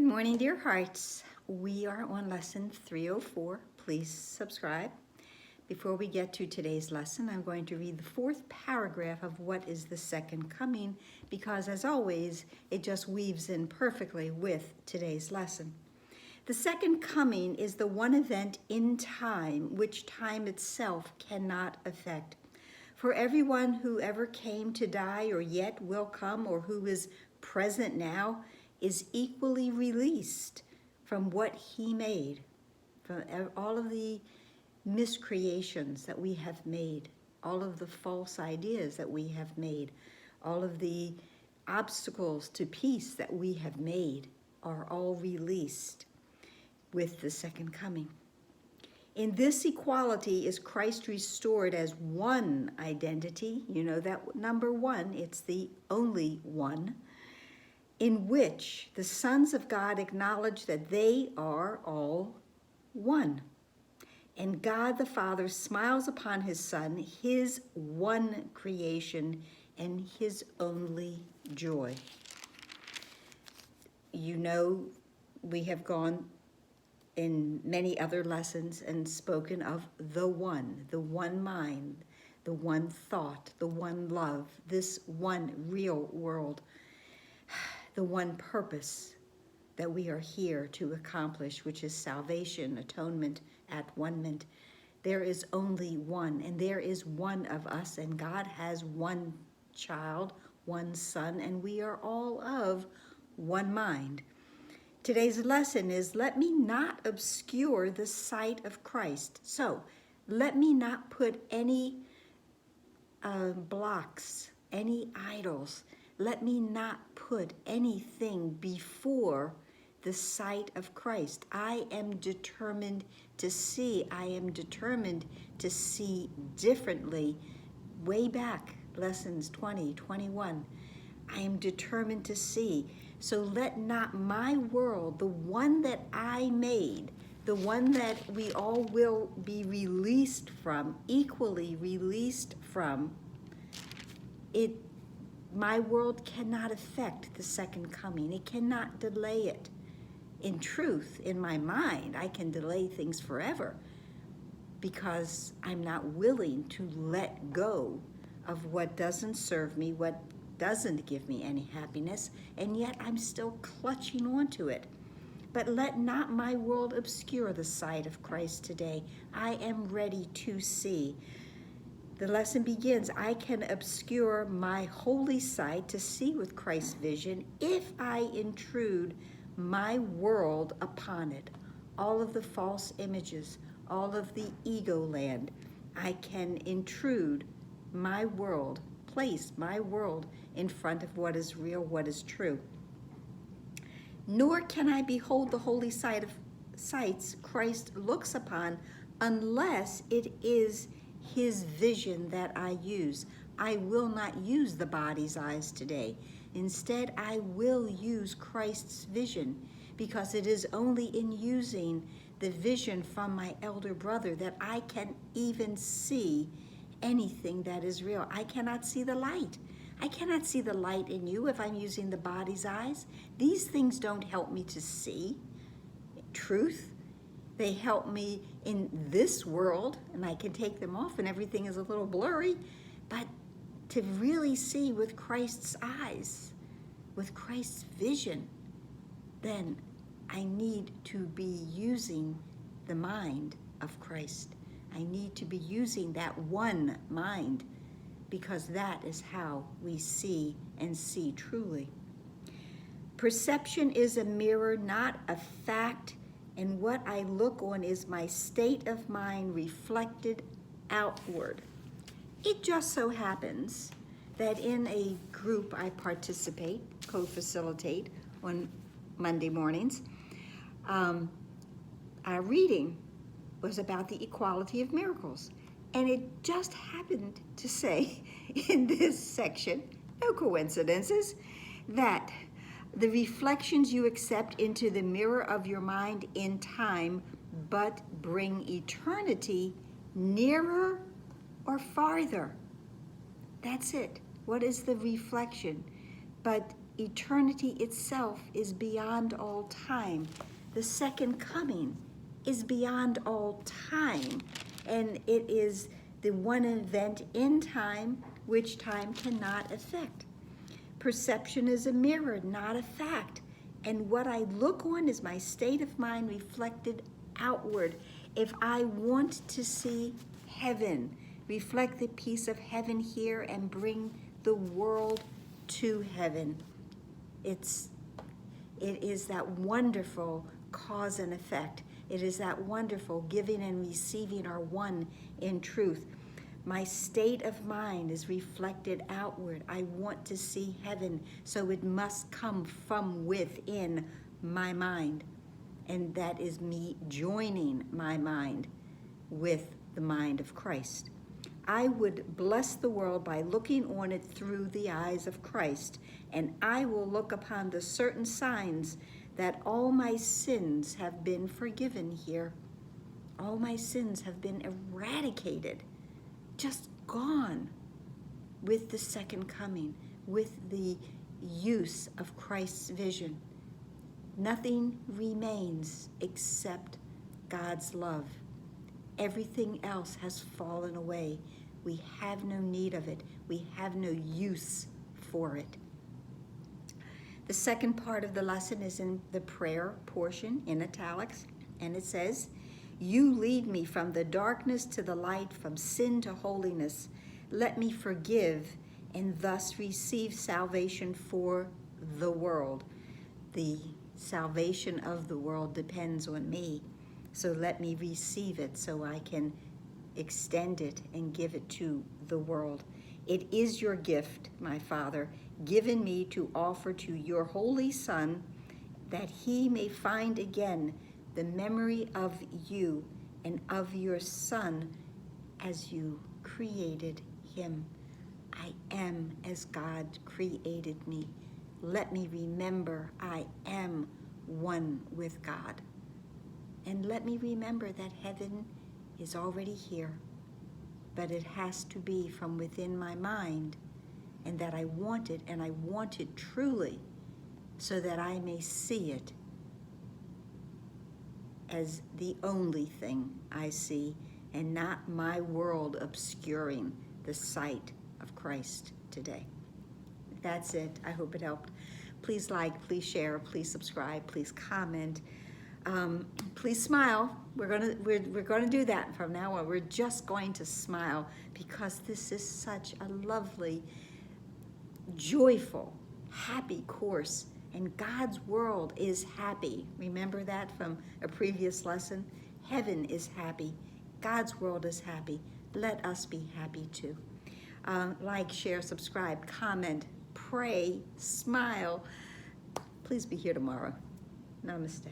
morning, dear hearts. We are on lesson 304. Please subscribe. Before we get to today's lesson, I'm going to read the fourth paragraph of what is the second coming, because as always, it just weaves in perfectly with today's lesson. The second coming is the one event in time which time itself cannot affect. For everyone who ever came to die or yet will come or who is present now is equally released from what he made, from all of the miscreations that we have made, all of the false ideas that we have made, all of the obstacles to peace that we have made are all released with the second coming. In this equality is Christ restored as one identity. You know that number one, it's the only one, in which the sons of God acknowledge that they are all one. And God the Father smiles upon his Son, his one creation, and his only joy. You know, we have gone in many other lessons and spoken of the one mind, the one thought, the one love, this one real world, the one purpose that we are here to accomplish, which is salvation, atonement, at-one-ment. There is only one, and there is one of us, and God has one child, one son, and we are all of one mind. Today's lesson is, let me not obscure the sight of Christ. So, let me not put any blocks, any idols. Let me not put anything before the sight of Christ. I am determined to see. I am determined to see differently. Way back, lessons 20, 21. I am determined to see. So let not my world, the one that I made, the one that we all will be released from, equally released from, my world cannot affect the second coming. It cannot delay it. In truth, in my mind, I can delay things forever because I'm not willing to let go of what doesn't serve me, what doesn't give me any happiness, and yet I'm still clutching onto it. But let not my world obscure the sight of Christ today. I am ready to see. The lesson begins, I can obscure my holy sight to see with Christ's vision if I intrude my world upon it. All of the false images, all of the ego land, I can intrude my world, place my world in front of what is real, what is true. Nor can I behold the holy sights Christ looks upon unless it is his vision that I use. I will not use the body's eyes today. Instead, I will use Christ's vision, because it is only in using the vision from my elder brother that I can even see anything that is real. I cannot see the light. I cannot see the light in you if I'm using the body's eyes. These things don't help me to see truth. They help me in this world, and I can take them off and everything is a little blurry, but to really see with Christ's eyes, with Christ's vision, then I need to be using the mind of Christ. I need to be using that one mind, because that is how we see and see truly. Perception is a mirror, not a fact, and what I look on is my state of mind reflected outward. It just so happens that in a group I participate, co-facilitate on Monday mornings, our reading was about the equality of miracles. And it just happened to say in this section, no coincidences, that the reflections you accept into the mirror of your mind in time but bring eternity nearer or farther. That's it. What is the reflection? But Eternity itself is beyond all time. The second coming is beyond all time. And it is the one event in time which time cannot affect. Perception is a mirror, not a fact. And what I look on is my state of mind reflected outward. If I want to see heaven, reflect the peace of heaven here and bring the world to heaven. It is that wonderful cause and effect. It is that wonderful giving and receiving are one in truth. My state of mind is reflected outward. I want to see heaven, so it must come from within my mind. And that is me joining my mind with the mind of Christ. I would bless the world by looking on it through the eyes of Christ, and I will look upon the certain signs that all my sins have been forgiven here. All my sins have been eradicated, just gone with the second coming, with the use of Christ's vision. Nothing remains except God's love. Everything else has fallen away. We have no need of it. We have no use for it. The second part of the lesson is in the prayer portion in italics, and it says, "You lead me from the darkness to the light, from sin to holiness. Let me forgive and thus receive salvation for the world." The salvation of the world depends on me. So let me receive it so I can extend it and give it to the world. It is your gift, my Father, given me to offer to your Holy Son, that he may find again the memory of you and of your Son as you created him. I am as God created me. Let me remember I am one with God. And let me remember that heaven is already here, but it has to be from within my mind, and that I want it, and I want it truly, so that I may see it as the only thing I see, and not my world obscuring the sight of Christ today. That's it. I hope it helped. Please like, please share, please subscribe, please comment. Please smile. We're gonna do that from now on. We're just going to smile, because this is such a lovely, joyful, happy course, and God's world is happy. Remember that from a previous lesson? Heaven is happy. God's world is happy. Let us be happy too. Like, share, subscribe, comment, pray, smile. Please be here tomorrow. Namaste.